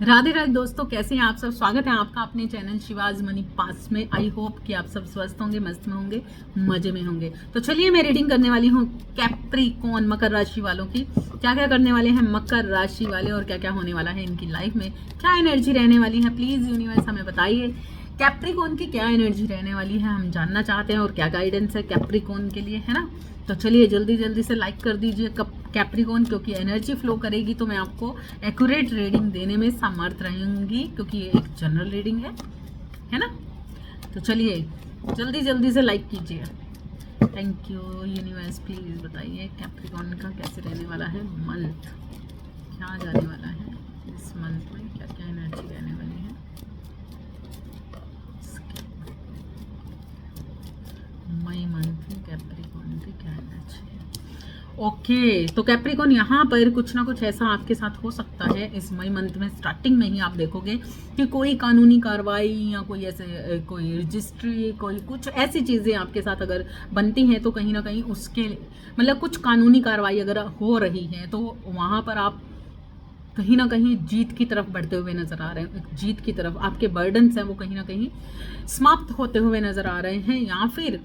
राधे राधे दोस्तों, कैसे हैं आप सब। स्वागत है आपका अपने चैनल शिवाज मनी पास में। आई होप कि आप सब स्वस्थ होंगे, मस्त में होंगे, मजे में होंगे। तो चलिए मैं रीडिंग करने वाली हूँ कैप्रिकॉर्न मकर राशि वालों की। क्या क्या करने वाले हैं मकर राशि वाले और क्या क्या होने वाला है इनकी लाइफ में, क्या एनर्जी रहने वाली है, प्लीज यूनिवर्स हमें बताइए। कैप्रिकॉर्न की क्या एनर्जी रहने वाली है हम जानना चाहते हैं, और क्या गाइडेंस है कैप्रिकॉर्न के लिए, है ना। तो चलिए जल्दी जल्दी से लाइक कर दीजिए कैप्रिकॉर्न, क्योंकि एनर्जी फ्लो करेगी तो मैं आपको एक्यूरेट रीडिंग देने में समर्थ रहूंगी, क्योंकि ये एक जनरल रीडिंग है ना। तो चलिए जल्दी जल्दी से लाइक कीजिए। थैंक यू यूनिवर्स, प्लीज बताइए कैप्रिकॉर्न का कैसे रहने वाला है मंथ, क्या जाने वाला है इस मंथ में, क्या क्या एनर्जी रहने वाली है। मई मंथ में कैप्रिकॉर्न की क्या एनर्जी है। ओके तो कैप्रिकॉर्न यहाँ पर कुछ ना कुछ ऐसा आपके साथ हो सकता है इस मई मंथ में। स्टार्टिंग में ही आप देखोगे कि कोई कानूनी कार्रवाई या कोई ऐसे कोई रजिस्ट्री, कोई कुछ ऐसी चीज़ें आपके साथ अगर बनती हैं तो कहीं ना कहीं उसके मतलब कुछ कानूनी कार्रवाई अगर हो रही है तो वहाँ पर आप कहीं ना कहीं जीत की तरफ बढ़ते हुए नजर आ रहे हैं। जीत की तरफ आपके बर्डन्स हैं वो कहीं ना कहीं समाप्त होते हुए नजर आ रहे हैं, या फिर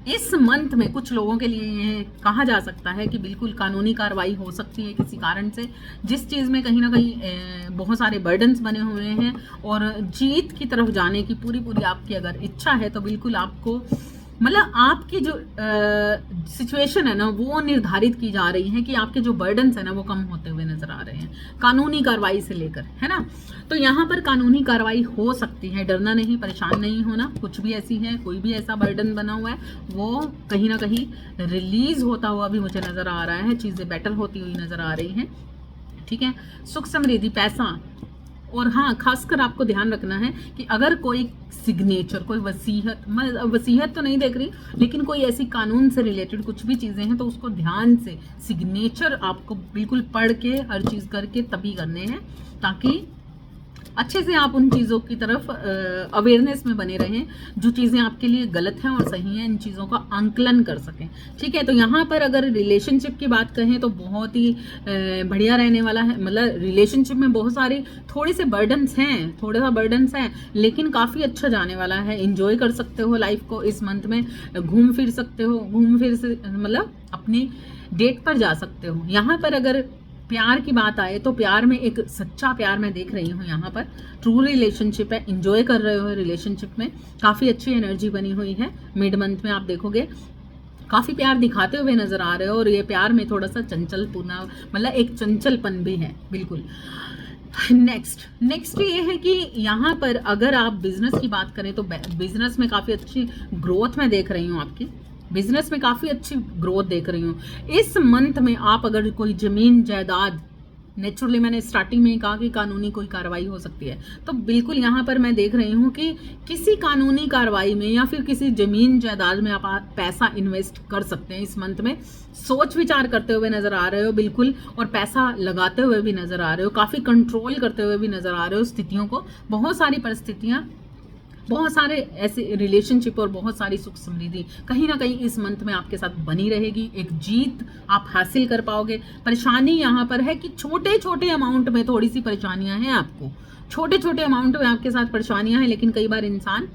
इस मंथ में कुछ लोगों के लिए ये कहा जा सकता है कि बिल्कुल कानूनी कार्रवाई हो सकती है किसी कारण से, जिस चीज़ में कहीं ना कहीं बहुत सारे बर्डन्स बने हुए हैं, और जीत की तरफ जाने की पूरी पूरी आपकी अगर इच्छा है तो बिल्कुल आपको मतलब आपकी जो सिचुएशन है ना वो निर्धारित की जा रही है कि आपके जो बर्डन्स है ना वो कम होते हुए नजर आ रहे हैं कानूनी कार्रवाई से लेकर, है ना। तो यहाँ पर कानूनी कार्रवाई हो सकती है, डरना नहीं, परेशान नहीं होना। कुछ भी ऐसी है, कोई भी ऐसा बर्डन बना हुआ है वो कहीं ना कहीं रिलीज होता हुआ भी मुझे नजर आ रहा है, चीजें बेटर होती हुई नजर आ रही हैं, ठीक है। सुख समृद्धि, पैसा, और हाँ खासकर आपको ध्यान रखना है कि अगर कोई सिग्नेचर, कोई वसीयत, मैं वसीयत तो नहीं देख रही, लेकिन कोई ऐसी कानून से रिलेटेड कुछ भी चीज़ें हैं तो उसको ध्यान से सिग्नेचर आपको बिल्कुल पढ़ के हर चीज़ करके तभी करने हैं, ताकि अच्छे से आप उन चीज़ों की तरफ अवेयरनेस में बने रहें, जो चीज़ें आपके लिए गलत हैं और सही हैं इन चीज़ों का आंकलन कर सकें, ठीक है। तो यहाँ पर अगर रिलेशनशिप की बात कहें तो बहुत ही बढ़िया रहने वाला है। मतलब रिलेशनशिप में बहुत सारी थोड़े से बर्डन्स हैं, थोड़ा सा बर्डन्स हैं, लेकिन काफ़ी अच्छा जाने वाला है। इंजॉय कर सकते हो लाइफ को इस मंथ में, घूम फिर सकते हो, घूम फिर से मतलब अपनी डेट पर जा सकते हो। यहाँ पर अगर प्यार की बात आए तो प्यार में एक सच्चा प्यार मैं देख रही हूँ, यहाँ पर ट्रू रिलेशनशिप है, इंजॉय कर रहे हो रिलेशनशिप में, काफ़ी अच्छी एनर्जी बनी हुई है। मिड मंथ में आप देखोगे काफ़ी प्यार दिखाते हुए नजर आ रहे हो, और ये प्यार में थोड़ा सा चंचलपना, मतलब एक चंचलपन भी है बिल्कुल। नेक्स्ट ये है कि यहाँ पर अगर आप बिजनेस की बात करें तो बिजनेस में काफ़ी अच्छी ग्रोथ मैं देख रही हूँ, आपकी बिजनेस में काफ़ी अच्छी ग्रोथ देख रही हूँ इस मंथ में। आप अगर कोई जमीन जायदाद, नेचुरली मैंने स्टार्टिंग में ही कहा कि कानूनी कोई कार्रवाई हो सकती है, तो बिल्कुल यहाँ पर मैं देख रही हूँ कि किसी कानूनी कार्रवाई में या फिर किसी जमीन जायदाद में आप पैसा इन्वेस्ट कर सकते हैं इस मंथ में। सोच विचार करते हुए नजर आ रहे हो बिल्कुल, और पैसा लगाते हुए भी नजर आ रहे हो, काफ़ी कंट्रोल करते हुए भी नजर आ रहे हो स्थितियों को। बहुत सारी परिस्थितियाँ, बहुत सारे ऐसे रिलेशनशिप और बहुत सारी सुख समृद्धि कहीं ना कहीं इस मंथ में आपके साथ बनी रहेगी। एक जीत आप हासिल कर पाओगे। परेशानी यहाँ पर है कि छोटे छोटे अमाउंट में थोड़ी सी परेशानियां हैं आपको, छोटे छोटे अमाउंट में आपके साथ परेशानियां हैं, लेकिन कई बार इंसान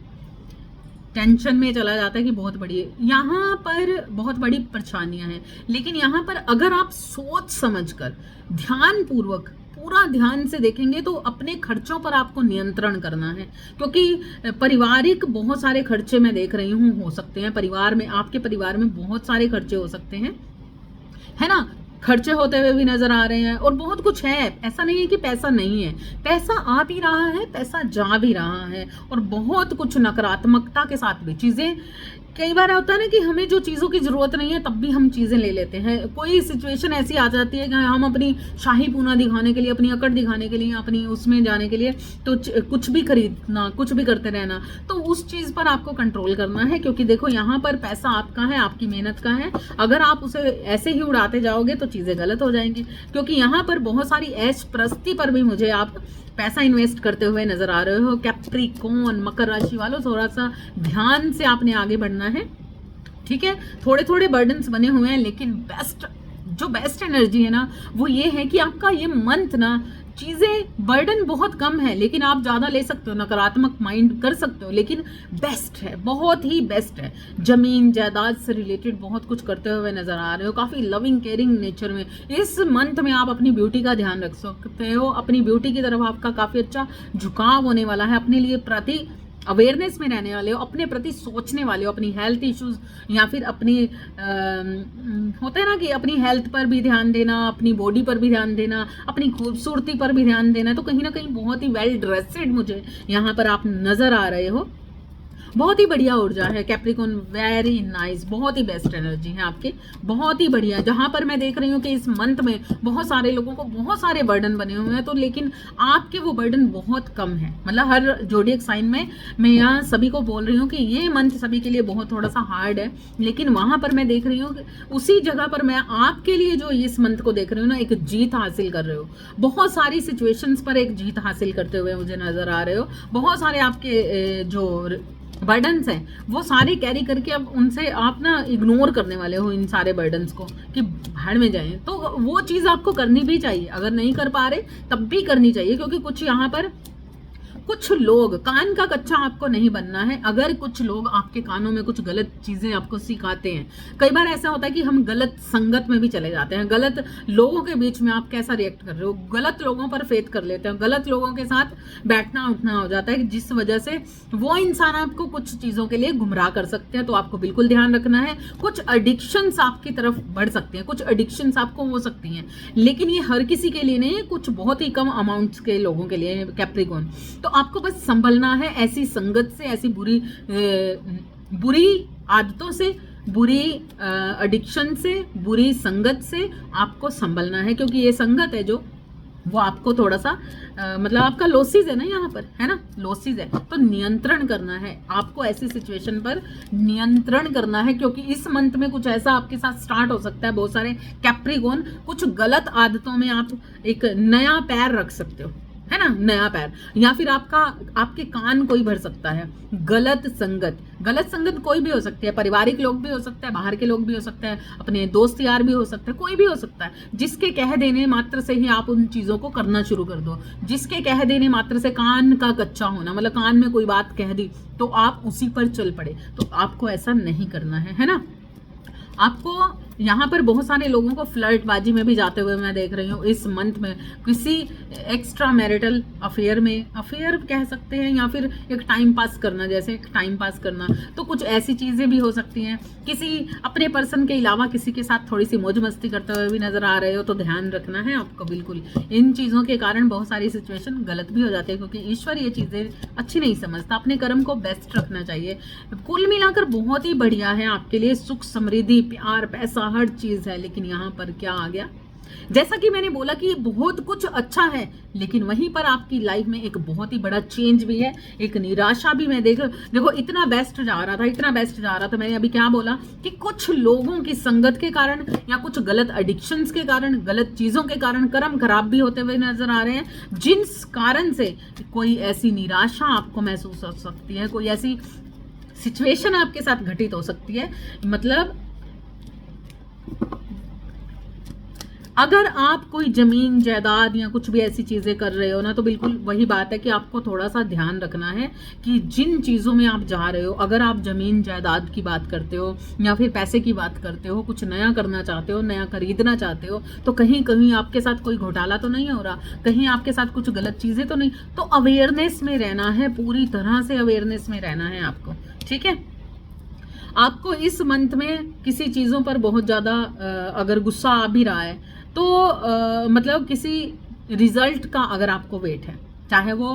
टेंशन में चला जाता है कि बहुत बड़ी, यहाँ पर बहुत बड़ी परेशानियां हैं। लेकिन यहाँ पर अगर आप सोच समझकर ध्यान पूर्वक पूरा ध्यान से देखेंगे तो अपने खर्चों पर आपको नियंत्रण करना है, क्योंकि पारिवारिक बहुत सारे खर्चे मैं देख रही हूँ हो सकते हैं। परिवार में, आपके परिवार में बहुत सारे खर्चे हो सकते हैं, है ना। खर्चे होते हुए भी नजर आ रहे हैं, और बहुत कुछ है, ऐसा नहीं है कि पैसा नहीं है, पैसा आ भी रहा है, पैसा जा भी रहा है, और बहुत कुछ नकारात्मकता के साथ भी चीजें। कई बार होता है ना कि हमें जो चीज़ों की ज़रूरत नहीं है तब भी हम चीज़ें ले लेते हैं। कोई सिचुएशन ऐसी आ जाती है कि हम अपनी शाही पूना दिखाने के लिए, अपनी अकड़ दिखाने के लिए, अपनी उसमें जाने के लिए तो कुछ भी खरीदना, कुछ भी करते रहना, तो उस चीज़ पर आपको कंट्रोल करना है। क्योंकि देखो यहाँ पर पैसा आपका है, आपकी मेहनत का है, अगर आप उसे ऐसे ही उड़ाते जाओगे तो चीज़ें गलत हो जाएंगी। क्योंकि यहाँ पर बहुत सारी ऐश प्रस्ती पर भी मुझे आप पैसा इन्वेस्ट करते हुए नजर आ रहे हो। कैप्रिकॉर्न मकर राशि वालों, थोड़ा सा ध्यान से आपने आगे बढ़ना है, ठीक है। थोड़े थोड़े बर्डन्स बने हुए हैं, लेकिन बेस्ट एनर्जी है ना वो ये है कि आपका ये मंथ ना चीज़ें बर्डन बहुत कम है, लेकिन आप ज़्यादा ले सकते हो, नकारात्मक माइंड कर सकते हो, लेकिन बेस्ट है, बहुत ही बेस्ट है। ज़मीन जायदाद से रिलेटेड बहुत कुछ करते हुए नज़र आ रहे हो, काफ़ी लविंग केयरिंग नेचर में। इस मंथ में आप अपनी ब्यूटी का ध्यान रख सकते हो, अपनी ब्यूटी की तरफ आपका काफ़ी अच्छा झुकाव होने वाला है, अपने लिए प्रति अवेयरनेस में रहने वाले हो, अपने प्रति सोचने वाले हो, अपनी हेल्थ इश्यूज या फिर अपनी होता है ना कि अपनी हेल्थ पर भी ध्यान देना, अपनी बॉडी पर भी ध्यान देना, अपनी खूबसूरती पर भी ध्यान देना। तो कहीं ना कहीं बहुत ही वेल ड्रेसेड मुझे यहाँ पर आप नज़र आ रहे हो। बहुत ही बढ़िया ऊर्जा है कैप्रिकॉन, वेरी नाइस, बहुत ही बेस्ट एनर्जी है आपके, बहुत ही बढ़िया। जहां पर मैं देख रही हूँ कि इस मंथ में बहुत सारे लोगों को बहुत सारे बर्डन बने हुए हैं, तो लेकिन आपके वो बर्डन बहुत कम है। मतलब हर जोडिएक साइन में मैं यहाँ सभी को बोल रही हूँ कि ये मंथ सभी के लिए बहुत थोड़ा सा हार्ड है, लेकिन वहां पर मैं देख रही हूँ उसी जगह पर मैं आपके लिए जो इस मंथ को देख रही हूँ ना, एक जीत हासिल कर रहे हो, बहुत सारी सिचुएशंस पर एक जीत हासिल करते हुए मुझे नजर आ रहे हो। बहुत सारे आपके जो बर्डन्स हैं वो सारे कैरी करके अब उनसे आप ना इग्नोर करने वाले हो इन सारे बर्डन्स को कि भाड़ में जाएं। तो वो चीज़ आपको करनी भी चाहिए, अगर नहीं कर पा रहे तब भी करनी चाहिए, क्योंकि कुछ यहाँ पर कुछ लोग, कान का कच्चा आपको नहीं बनना है। अगर कुछ लोग आपके कानों में कुछ गलत चीजें आपको सिखाते हैं, कई बार ऐसा होता है कि हम गलत संगत में भी चले जाते हैं, गलत लोगों के बीच में आप कैसा रिएक्ट कर रहे हो, गलत लोगों पर फेथ कर लेते हैं, गलत लोगों के साथ बैठना उठना हो जाता है, जिस वजह से वो इंसान आपको कुछ चीजों के लिए गुमराह कर सकते हैं। तो आपको बिल्कुल ध्यान रखना है। कुछ एडिक्शंस आपकी तरफ बढ़ सकते हैं, कुछ एडिक्शंस आपको हो सकती हैं, लेकिन ये हर किसी के लिए नहीं है, कुछ बहुत ही कम अमाउंट्स के लोगों के लिए कैप्रिकॉन। तो आपको बस संभलना है ऐसी संगत से, ऐसी बुरी आदतों से, बुरी एडिक्शन से, बुरी संगत से आपको संभलना है, क्योंकि ये संगत है जो वो आपको थोड़ा सा मतलब आपका लॉसेस है ना, यहाँ पर है ना, लॉसेस है, तो नियंत्रण करना है आपको, ऐसी सिचुएशन पर नियंत्रण करना है। क्योंकि इस मंथ में कुछ ऐसा आपके साथ स्टार्ट हो सकता है, बहुत सारे कैप्रिकॉन, कुछ गलत आदतों में आप एक नया पैर रख सकते हो, है ना, नया पैर, या फिर आपके कान कोई भर सकता है। गलत संगत कोई भी हो सकती है, पारिवारिक लोग भी हो सकता है, बाहर के लोग भी हो सकते हैं, अपने दोस्त यार भी हो सकते हैं, कोई भी हो सकता है, जिसके कह देने मात्र से ही आप उन चीजों को करना शुरू कर दो। जिसके कह देने मात्र से, कान का कच्चा होना मतलब कान में कोई बात कह दी तो आप उसी पर चल पड़े, तो आपको ऐसा नहीं करना है ना। आपको यहाँ पर बहुत सारे लोगों को फ्लर्टबाजी में भी जाते हुए मैं देख रही हूँ इस मंथ में, किसी एक्स्ट्रा मैरिटल अफेयर में, अफेयर कह सकते हैं, या फिर एक टाइम पास करना, जैसे एक टाइम पास करना, तो कुछ ऐसी चीज़ें भी हो सकती हैं। किसी अपने पर्सन के अलावा किसी के साथ थोड़ी सी मौज मस्ती करते हुए भी नजर आ रहे हो, तो ध्यान रखना है आपको बिल्कुल। इन चीज़ों के कारण बहुत सारी सिचुएशन गलत भी हो जाती है, क्योंकि ईश्वर ये चीज़ें अच्छी नहीं समझता, अपने कर्म को बेस्ट रखना चाहिए। कुल मिलाकर बहुत ही बढ़िया है आपके लिए, सुख समृद्धि प्यार पैसा हर चीज है। लेकिन यहाँ पर क्या आ गया, जैसा कि मैंने बोला कि बहुत कुछ अच्छा है, लेकिन वहीं पर आपकी लाइफ में एक बहुत ही बड़ा चेंज भी है, एक निराशा भी। मैं देखो इतना बेस्ट जा रहा था, इतना बेस्ट जा रहा था, मैंने अभी क्या बोला कि कुछ लोगों की संगत के कारण या कुछ गलत एडिक्शंस के कारण, गलत चीजों के कारण कर्म खराब भी होते हुए नजर आ रहे हैं, जिस कारण से कोई ऐसी निराशा आपको महसूस हो सकती है, कोई ऐसी सिचुएशन आपके साथ घटित हो सकती है। मतलब अगर आप कोई जमीन जायदाद या कुछ भी ऐसी चीजें कर रहे हो ना, तो बिल्कुल वही बात है कि आपको थोड़ा सा ध्यान रखना है कि जिन चीजों में आप जा रहे हो, अगर आप जमीन जायदाद की बात करते हो या फिर पैसे की बात करते हो, कुछ नया करना चाहते हो, नया खरीदना चाहते हो, तो कहीं कहीं आपके साथ कोई घोटाला तो नहीं हो रहा, कहीं आपके साथ कुछ गलत चीजें तो नहीं। तो अवेयरनेस में रहना है, पूरी तरह से अवेयरनेस में रहना है आपको, ठीक है। आपको इस मंथ में किसी चीज़ों पर बहुत ज़्यादा अगर गुस्सा आ भी रहा है, तो मतलब किसी रिजल्ट का अगर आपको वेट है, चाहे वो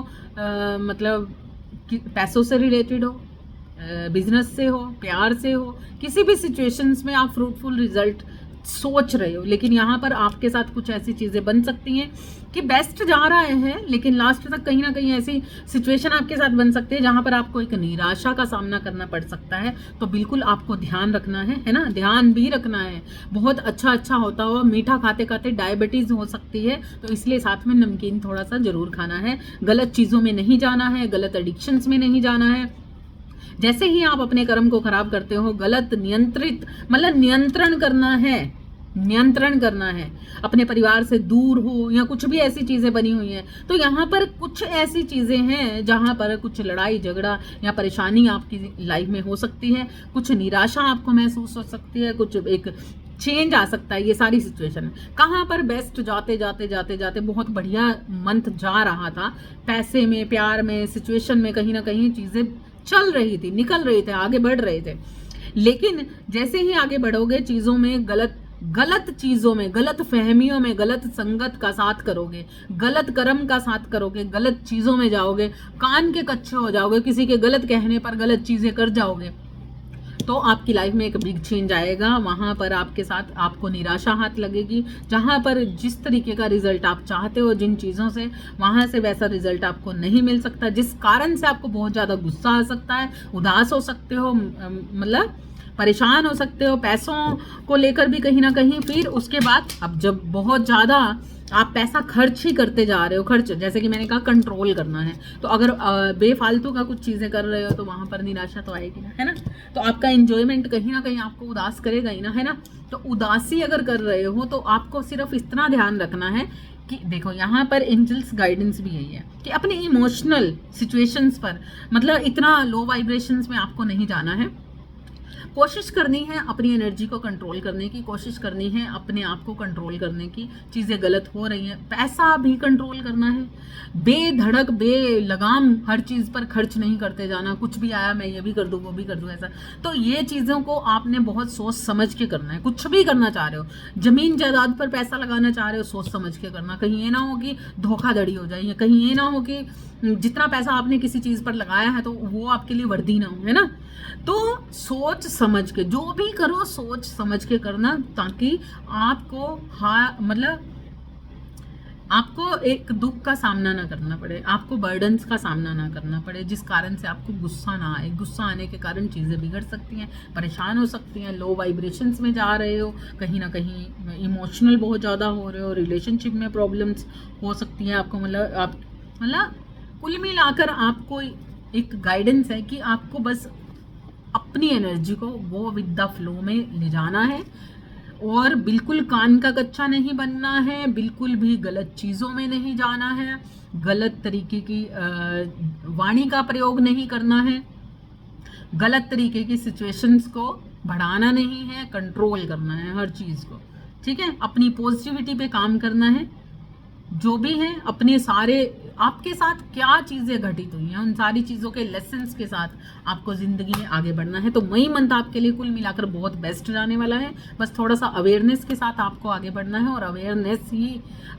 मतलब पैसों से रिलेटेड हो, बिजनेस से हो, प्यार से हो, किसी भी सिचुएशंस में आप फ्रूटफुल रिजल्ट सोच रहे हो, लेकिन यहाँ पर आपके साथ कुछ ऐसी चीज़ें बन सकती हैं कि बेस्ट जा रहा है, लेकिन लास्ट तक कहीं ना कहीं ऐसी सिचुएशन आपके साथ बन सकती है जहाँ पर आपको एक निराशा का सामना करना पड़ सकता है। तो बिल्कुल आपको ध्यान रखना है ना, ध्यान भी रखना है। बहुत अच्छा होता हुआ मीठा खाते खाते डायबिटीज़ हो सकती है, तो इसलिए साथ में नमकीन थोड़ा सा ज़रूर खाना है। गलत चीज़ों में नहीं जाना है, गलत एडिक्शंस में नहीं जाना है। जैसे ही आप अपने कर्म को खराब करते हो, गलत नियंत्रित मतलब नियंत्रण करना है, नियंत्रण करना है, अपने परिवार से दूर हो, या कुछ भी ऐसी चीज़ें बनी हुई हैं। तो यहाँ पर कुछ ऐसी चीज़ें हैं जहाँ पर कुछ लड़ाई झगड़ा या परेशानी आपकी लाइफ में हो सकती है, कुछ निराशा आपको महसूस हो सकती है, कुछ एक चेंज आ सकता है। ये सारी सिचुएशन कहाँ पर बेस्ट जाते जाते जाते जाते बहुत बढ़िया मंथ जा रहा था, पैसे में, प्यार में, सिचुएशन में कहीं ना कहीं चीज़ें चल रही थी, निकल रही थे, आगे बढ़ रहे थे। लेकिन जैसे ही आगे बढ़ोगे चीज़ों में गलत चीज़ों में, गलत फहमियों में, गलत संगत का साथ करोगे, गलत कर्म का साथ करोगे, गलत चीज़ों में जाओगे, कान के कच्चे हो जाओगे, किसी के गलत कहने पर गलत चीज़ें कर जाओगे, तो आपकी लाइफ में एक बिग चेंज आएगा। वहाँ पर आपके साथ आपको निराशा हाथ लगेगी। जहाँ पर जिस तरीके का रिजल्ट आप चाहते हो जिन चीज़ों से, वहाँ से वैसा रिजल्ट आपको नहीं मिल सकता, जिस कारण से आपको बहुत ज़्यादा गुस्सा आ सकता है, उदास हो सकते हो, मतलब परेशान हो सकते हो, पैसों को लेकर भी कहीं ना कहीं। फिर उसके बाद अब जब बहुत ज़्यादा आप पैसा खर्च ही करते जा रहे हो, खर्च जैसे कि मैंने कहा कंट्रोल करना है, तो अगर बेफालतू का कुछ चीज़ें कर रहे हो तो वहाँ पर निराशा तो आएगी ना, है ना। तो आपका एंजॉयमेंट कहीं ना कहीं आपको उदास करेगा ही ना, है ना। तो उदासी अगर कर रहे हो तो आपको सिर्फ इतना ध्यान रखना है कि देखो यहाँ पर एंजल्स गाइडेंस भी यही है कि अपने इमोशनल सिचुएशंस पर, मतलब इतना लो वाइब्रेशंस में आपको नहीं जाना है। कोशिश करनी है अपनी एनर्जी को कंट्रोल करने की, कोशिश करनी है अपने आप को कंट्रोल करने की। चीज़ें गलत हो रही हैं, पैसा भी कंट्रोल करना है, बेधड़क बेलगाम हर चीज़ पर खर्च नहीं करते जाना, कुछ भी आया मैं ये भी कर दूँ वो भी कर दूँ ऐसा। तो ये चीज़ों को आपने बहुत सोच समझ के करना है। कुछ भी करना चाह रहे हो, जमीन जायदाद पर पैसा लगाना चाह रहे हो, सोच समझ के करना। कहीं ये ना हो कि धोखाधड़ी हो जाए, या कहीं ये ना हो कि जितना पैसा आपने किसी चीज़ पर लगाया है तो वो आपके लिए वर्दी ना हो, है ना। तो सोच समझ के जो भी करो, सोच समझ के करना, ताकि आपको मतलब आपको एक दुख का सामना ना करना पड़े, आपको बर्डन्स का सामना ना करना पड़े, जिस कारण से आपको गुस्सा ना आए। गुस्सा आने के कारण चीज़ें बिगड़ सकती हैं, परेशान हो सकती हैं, लो वाइब्रेशंस में जा रहे हो, कहीं ना कहीं इमोशनल बहुत ज़्यादा हो रहे हो, रिलेशनशिप में प्रॉब्लम्स हो सकती हैं आपको। मतलब कुल मिलाकर आपको एक गाइडेंस है कि आपको बस अपनी एनर्जी को वो विद द फ्लो में ले जाना है, और बिल्कुल कान का कच्चा नहीं बनना है, बिल्कुल भी गलत चीज़ों में नहीं जाना है, गलत तरीके की वाणी का प्रयोग नहीं करना है, गलत तरीके की सिचुएशंस को बढ़ाना नहीं है, कंट्रोल करना है हर चीज़ को, ठीक है। अपनी पॉजिटिविटी पे काम करना है। जो भी है अपने सारे आपके साथ क्या चीज़ें घटित हुई हैं उन सारी चीज़ों के लेसन्स के साथ आपको ज़िंदगी में आगे बढ़ना है। तो मई मंथ आपके लिए कुल मिलाकर बहुत बेस्ट जाने वाला है। बस थोड़ा सा अवेयरनेस के साथ आपको आगे बढ़ना है, और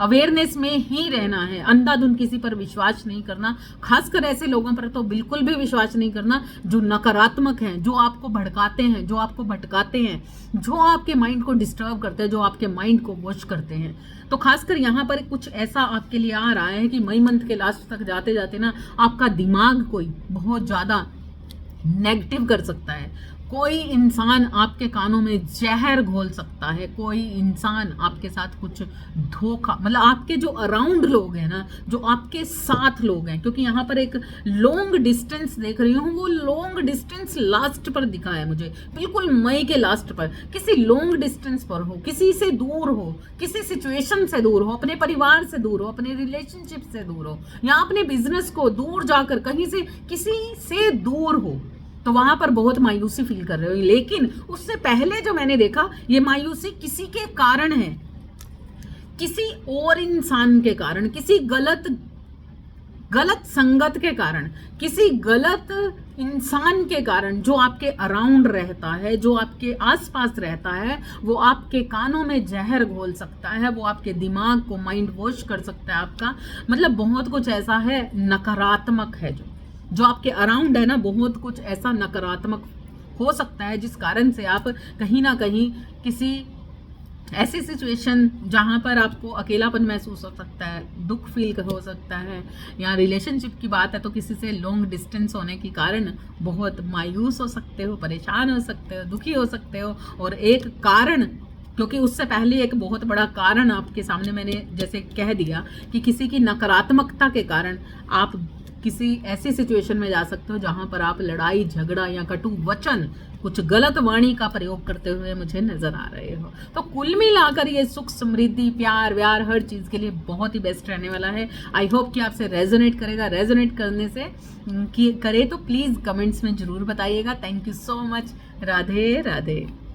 अवेयरनेस में ही रहना है। अंधाधुंध किसी पर विश्वास नहीं करना, खासकर ऐसे लोगों पर तो बिल्कुल भी विश्वास नहीं करना जो नकारात्मक हैं, जो आपको भड़काते हैं, जो आपको भटकाते हैं, जो आपके माइंड को डिस्टर्ब करते हैं, जो आपके माइंड को वॉश करते हैं। तो खासकर यहाँ पर कुछ ऐसा आपके लिए आ रहा है कि मई मंथ के लास्ट तक जाते जाते ना आपका दिमाग कोई बहुत ज़्यादा नेगेटिव कर सकता है। कोई इंसान आपके कानों में जहर घोल सकता है, कोई इंसान आपके साथ कुछ धोखा, मतलब आपके जो अराउंड लोग हैं ना, जो आपके साथ लोग हैं, क्योंकि यहाँ पर एक लॉन्ग डिस्टेंस देख रही हूँ, वो लॉन्ग डिस्टेंस लास्ट पर दिखा है मुझे, बिल्कुल मई के लास्ट पर किसी लॉन्ग डिस्टेंस पर हो, किसी से दूर हो, किसी सिचुएशन से दूर हो, अपने परिवार से दूर हो, अपने रिलेशनशिप से दूर हो, या अपने बिजनेस को दूर जाकर कहीं से किसी से दूर हो, तो वहां पर बहुत मायूसी फील कर रहे हो। लेकिन उससे पहले जो मैंने देखा, ये मायूसी किसी के कारण है, किसी और इंसान के कारण, किसी गलत संगत के कारण, किसी गलत इंसान के कारण, जो आपके अराउंड रहता है, जो आपके आसपास रहता है, वो आपके कानों में जहर घोल सकता है, वो आपके दिमाग को माइंड वॉश कर सकता है आपका। मतलब बहुत कुछ ऐसा है नकारात्मक है जो आपके अराउंड है ना, बहुत कुछ ऐसा नकारात्मक हो सकता है, जिस कारण से आप कहीं ना कहीं किसी ऐसी सिचुएशन जहाँ पर आपको अकेलापन महसूस हो सकता है, दुख फील हो सकता है, या रिलेशनशिप की बात है तो किसी से लॉन्ग डिस्टेंस होने के कारण बहुत मायूस हो सकते हो, परेशान हो सकते हो, दुखी हो सकते हो। और एक कारण, क्योंकि उससे पहले एक बहुत बड़ा कारण आपके सामने मैंने जैसे कह दिया कि किसी की नकारात्मकता के कारण आप किसी ऐसी सिचुएशन में जा सकते हो जहां पर आप लड़ाई झगड़ा या कटु वचन कुछ गलत वाणी का प्रयोग करते हुए मुझे नजर आ रहे हो। तो कुल मिलाकर ये सुख समृद्धि प्यार व्यार हर चीज के लिए बहुत ही बेस्ट रहने वाला है। आई होप कि आपसे रेजोनेट करेगा। रेजोनेट करने से करे तो प्लीज कमेंट्स में जरूर बताइएगा। Thank you so much. Radhe Radhe.